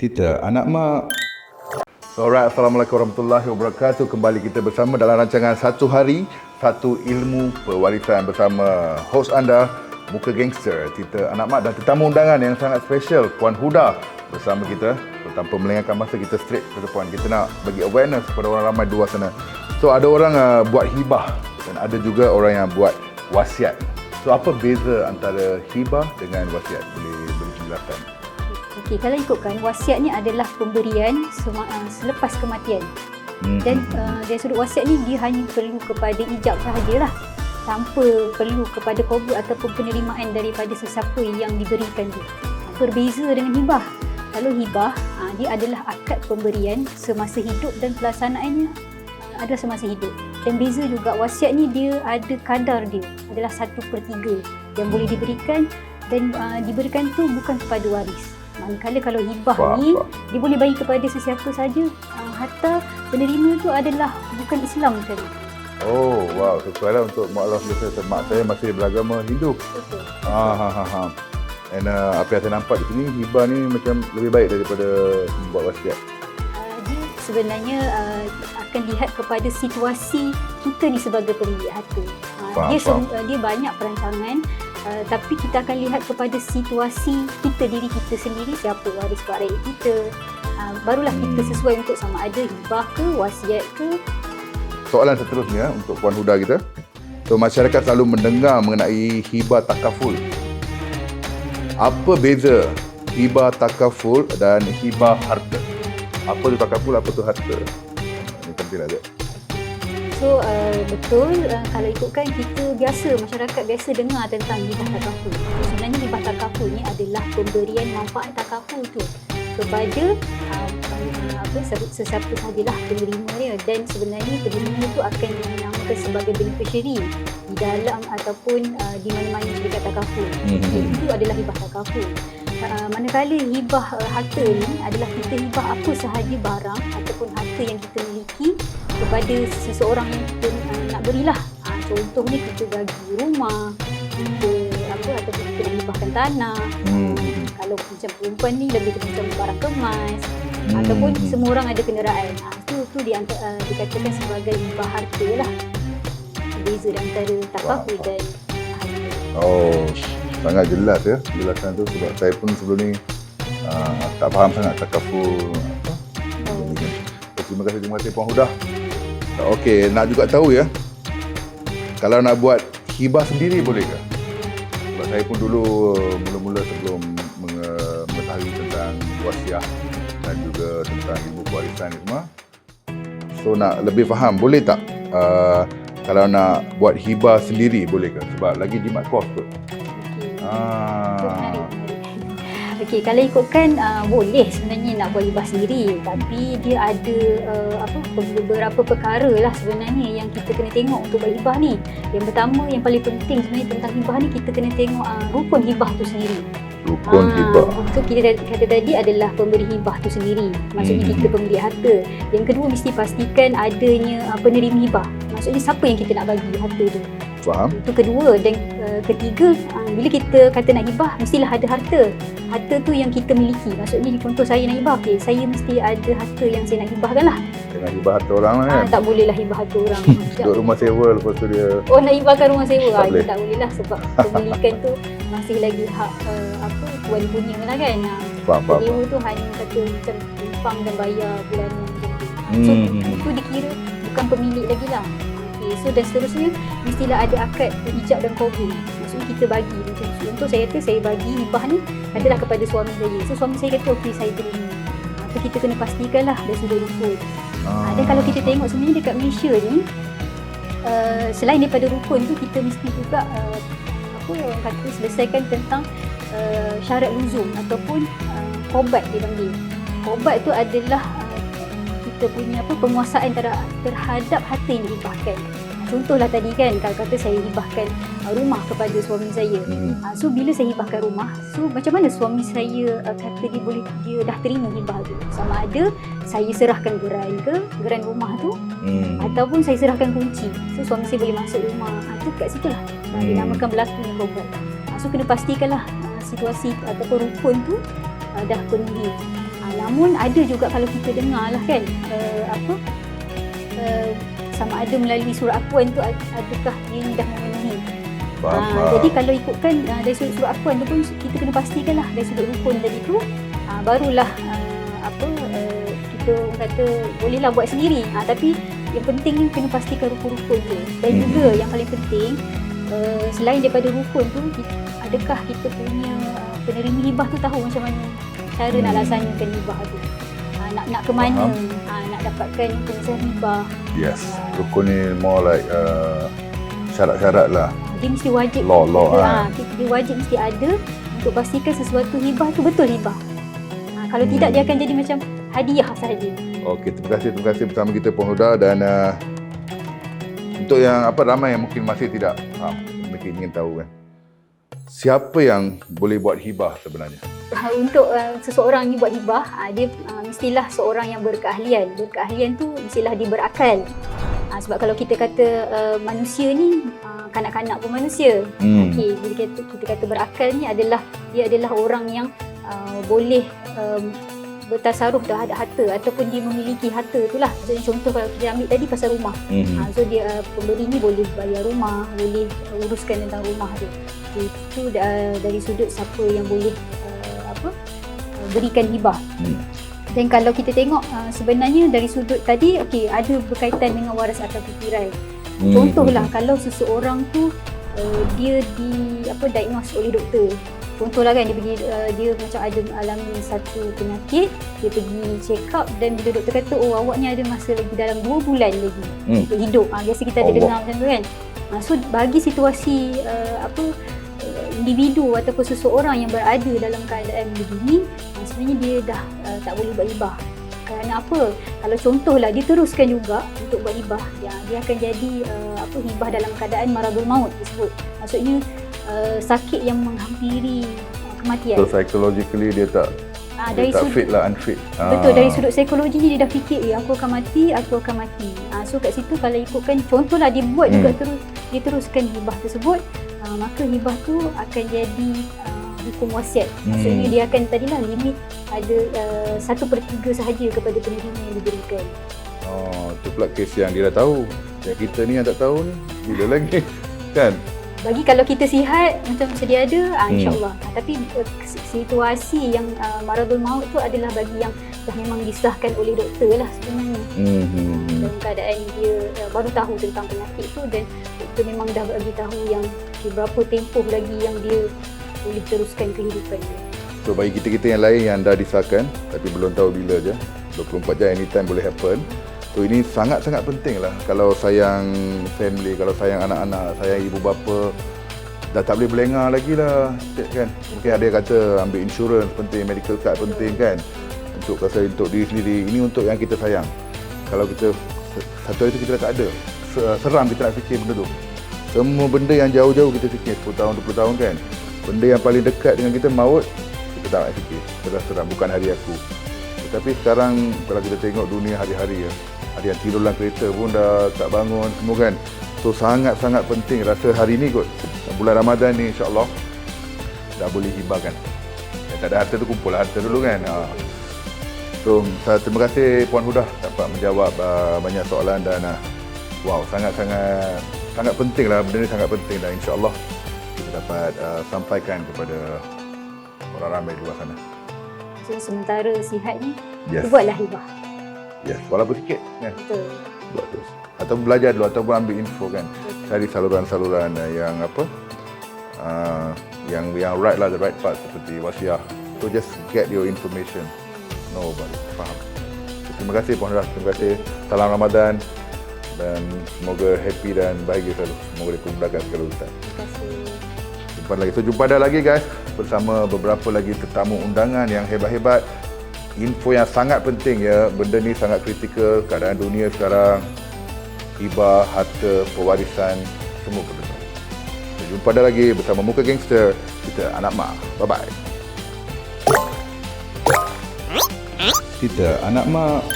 Tita, anak mak. Alright, Assalamualaikum warahmatullahi wabarakatuh. Kembali kita bersama dalam rancangan Satu Hari, Satu Ilmu Pewarisan bersama host anda, Muka Gangster, Tita, anak mak, dan tetamu undangan yang sangat special, Puan Huda bersama kita. Tanpa melengahkan masa, kita straight ke depan. Kita nak bagi awareness kepada orang ramai di luar sana. So, ada orang buat hibah dan ada juga orang yang buat wasiat. So, apa beza antara hibah dengan wasiat? Boleh penjelasan? Okey, kalau ikutkan wasiat ni adalah pemberian selepas kematian. Dan dari sudut wasiat ni dia hanya perlu kepada ijab sahajalah, tanpa perlu kepada qabul ataupun penerimaan daripada sesiapa yang diberikan dia. Berbeza dengan hibah. Kalau hibah dia adalah akad pemberian semasa hidup dan pelaksanaannya adalah semasa hidup. Dan beza juga wasiat ni dia ada kadar dia, adalah 1/3 yang boleh diberikan dan diberikan tu bukan kepada waris. Manakala kalau hibah ni dia boleh bagi kepada sesiapa saja, hatta penerima tu adalah bukan Islam sekali. Oh, wow, sesuai lah untuk mualaf biasa. Mak saya masih beragama Hindu. Betul. And apa yang saya nampak di sini, hibah ni macam lebih baik daripada membuat wasiat. Dia sebenarnya akan lihat kepada situasi kita ni sebagai pemilik harta. Dia banyak perancangan, tapi kita akan lihat kepada situasi kita, diri kita sendiri, siapa waris waris kita. Barulah kita sesuai untuk sama ada hibah ke, wasiat ke. Soalan seterusnya untuk Puan Huda kita. So, masyarakat selalu mendengar mengenai hibah takaful. Apa beza hibah takaful dan hibah harta? Apa tu takaful, apa tu harta? Ini penting lah. So, betul, kalau ikutkan kita biasa, masyarakat biasa dengar tentang hibah takaful. So, sebenarnya hibah takaful ni adalah pemberian manfaat takaful tu kepada sesiapa sahajalah penerima dia, dan sebenarnya penerima tu akan dinamakan sebagai beneficiary di dalam ataupun di mana-mana syarikat takaful. Itu adalah hibah takaful. Manakala hibah harta ni adalah kita hibah apa sahaja barang ataupun harta yang kita miliki kepada seseorang yang kita nak berilah. Contohnya kita bagi rumah, kita ataupun kita nak hibahkan tanah. Kalau macam perempuan ni lebih macam barang kemas, ataupun semua orang ada kenderaan. Itu dikatakan sebagai hibah harta lah. Beza antara takaful dan harta. Oh, sangat jelas ya penjelasan tu, sebab saya pun sebelum ni tak faham sangat takaful. Terima kasih Puan Huda. Okey, nak juga tahu ya, kalau nak buat hibah sendiri boleh ke? Sebab saya pun dulu mula-mula sebelum mengetahui tentang wasiat dan juga tentang ilmu pewarisan ni semua, so nak lebih faham, boleh tak kalau nak buat hibah sendiri boleh ke? Sebab lagi jimat kos tu. Okey, kalau ikutkan boleh sebenarnya nak buat hibah sendiri, tapi dia ada beberapa perkara lah sebenarnya yang kita kena tengok untuk buat hibah ni. Yang pertama, yang paling penting sebenarnya tentang hibah ni, kita kena tengok rukun hibah tu sendiri. Rukun hibah. So kita kata tadi adalah pemberi hibah tu sendiri. Maksudnya kita pemberi harta. Yang kedua, mesti pastikan adanya penerima hibah. Maksudnya siapa yang kita nak bagi harta tu. Faham. Itu kedua. Dan ketiga, bila kita kata nak hibah, mestilah ada harta. Harta tu yang kita miliki. Maksudnya contoh saya nak hibah, okay, saya mesti ada harta yang saya nak hibahkan lah. Jangan hibah harta orang lah kan. Tak boleh lah hibah harta orang. Duduk rumah sewa, lepas tu dia nak hibahkan rumah sewa. Tak boleh lah, sebab pemilikan tu masih lagi hak tuan punya lah kan. Sewa tu hanya kata macam tumpang dan bayar bulanan macam tu. So itu dikira bukan pemilik lagi lah. Okay, so dan seterusnya mestilah ada akad ijab dan qabul. Maksudnya kita bagi, macam contoh saya kata saya bagi hibah ni adalah kepada suami saya. So suami saya kata okey, saya terima. So kita kena pastikan lah dari sudut rukun. Dan kalau kita tengok sebenarnya dekat Malaysia ni, selain daripada rukun tu, kita mesti juga orang kata selesaikan tentang syarat luzum ataupun qobat dipanggil. Qobat tu adalah kita punya penguasaan terhadap harta yang dihibahkan. Contohlah tadi kan, kalau kata saya hibahkan rumah kepada suami saya. So bila saya hibahkan rumah, so macam mana suami saya kata dia dah terima hibah tu? Sama ada saya serahkan geran rumah tu, ataupun saya serahkan kunci. So suami saya boleh masuk rumah. Tu kat situlah dinamakan berlakunya qobat. So kena pastikanlah situasi ataupun rukun tu dah penuhi. Namun ada juga kalau kita dengar lah kan, sama ada melalui surat akuan tu adakah dia ni dah memenuhi. Jadi kalau ikutkan dari sudut akuan tu pun kita kena pastikan lah dari sudut rukun tadi tu, barulah kita orang kata bolehlah buat sendiri. Tapi yang penting ni kena pastikan rukun-rukun tu. Dan juga yang paling penting, selain daripada rukun tu, adakah kita punya penerima hibah tu tahu macam mana cara nak laksanakan hibah tu, nak ke mana, nak dapatkan pengesahan hibah. Yes, rukun ni more like syarat-syarat lah. Dia mesti wajib. Dia wajib mesti ada untuk pastikan sesuatu hibah tu betul hibah. Kalau tidak, dia akan jadi macam hadiah sahaja. Okey, terima kasih bersama kita Puan Huda. Dan untuk yang ramai yang mungkin masih tidak mungkin ingin tahu kan, siapa yang boleh buat hibah sebenarnya? Untuk seseorang ni buat hibah, dia mestilah seorang yang berkeahlian. Berkeahlian tu mestilah dia berakal. Sebab kalau kita kata manusia ni, kanak-kanak pun manusia. Okey, bila kita kata berakal ni dia adalah orang yang boleh bertasaruf terhadap harta ataupun dia memiliki harta itulah. Contoh kalau kita ambil tadi pasal rumah. So dia pemberi ni boleh bayar rumah, boleh uruskan tentang rumah tu. Itu dari sudut siapa yang boleh berikan hibah. Dan kalau kita tengok sebenarnya dari sudut tadi, okey, ada berkaitan dengan waras akal fikiran. Contohlah kalau seseorang tu dia diagnose oleh doktor. Contohlah kan, dia macam ada alami satu penyakit, dia pergi check up dan bila doktor kata awak ni ada masa lagi dalam 2 bulan lagi untuk hidup. Biasa kita ada dengar macam tu kan. So bagi situasi individu ataupun seseorang yang berada dalam keadaan begini, sebenarnya dia dah tak boleh buat hibah. Kerana apa? Kalau contohlah dia teruskan juga untuk buat hibah, dia akan jadi hibah dalam keadaan maradul maut disebut. Maksudnya sakit yang menghampiri kematian. So psychologically dia tak fit lah, unfit. Betul, dari sudut psikologinya dia dah fikir aku akan mati. So kat situ kalau ikutkan contohlah dia buat juga dia teruskan hibah tersebut, maka hibah tu akan jadi hukum wasiat. Maksudnya dia akan tadilah limit ada 1/3 sahaja kepada penerima yang diberikan. Itu pula kes yang dia dah tahu. Yang kita ni yang tak tahu ni bila lagi kan? Bagi kalau kita sihat macam sedia ada, insya-Allah. Tapi situasi yang maradul maut tu adalah bagi yang dah memang disahkan oleh doktor lah sebenarnya. Dalam keadaan dia baru tahu tentang penyakit tu dan doktor memang dah bagi tahu yang berapa tempoh lagi yang dia boleh teruskan kehidupan dia. So bagi kita-kita yang lain yang dah disahkan tapi belum tahu bila je, 24 jam anytime boleh happen. So ini sangat-sangat penting lah. Kalau sayang family, kalau sayang anak-anak, sayang ibu bapa, dah tak boleh berlengah lagi lah kan. Mungkin ada yang kata ambil insurans penting, medical card penting kan, untuk diri sendiri. Ini untuk yang kita sayang. Kalau kita satu hari tu kita dah tak ada, seram kita nak fikir benda tu. Semua benda yang jauh-jauh kita fikir 10 tahun, 20 tahun kan. Benda yang paling dekat dengan kita, maut, kita tak nak fikir. Dah seram, bukan hari aku. Tapi sekarang kalau kita tengok dunia hari-hari, ada yang tidur dalam kereta pun dah tak bangun semua kan. So sangat-sangat penting, rasa hari ni kot, bulan Ramadan ni insya-Allah dah boleh hibahkan. Yang tak ada harta tu kumpul harta dulu kan. So terima kasih Puan Huda dapat menjawab banyak soalan dan sangat penting lah, benda ni sangat penting dan insya-Allah kita dapat sampaikan kepada orang ramai di luar sana. So sementara sihat ni, kita buatlah hibah. Yes, walaupun sikit kan. Betul. Buat terus. Atau belajar dulu ataupun ambil info kan. Cari saluran-saluran yang yang right lah, the right part seperti wasiah. So just get your information. Know about it. Faham. So, terima kasih Puan Huda. Terima kasih. Salam Ramadan dan semoga happy dan bahagia selalu. Semoga dipermudahkan segala urusan. Terima kasih. Jumpa lagi. So jumpa dah lagi guys bersama beberapa lagi tetamu undangan yang hebat-hebat. Info yang sangat penting ya, benda ni sangat kritikal, keadaan dunia sekarang, hibah, harta, pewarisan, semua penting. Jumpa dah lagi bersama Muka Gangster, kita Anak Mak. Bye-bye. Kita Anak Mak.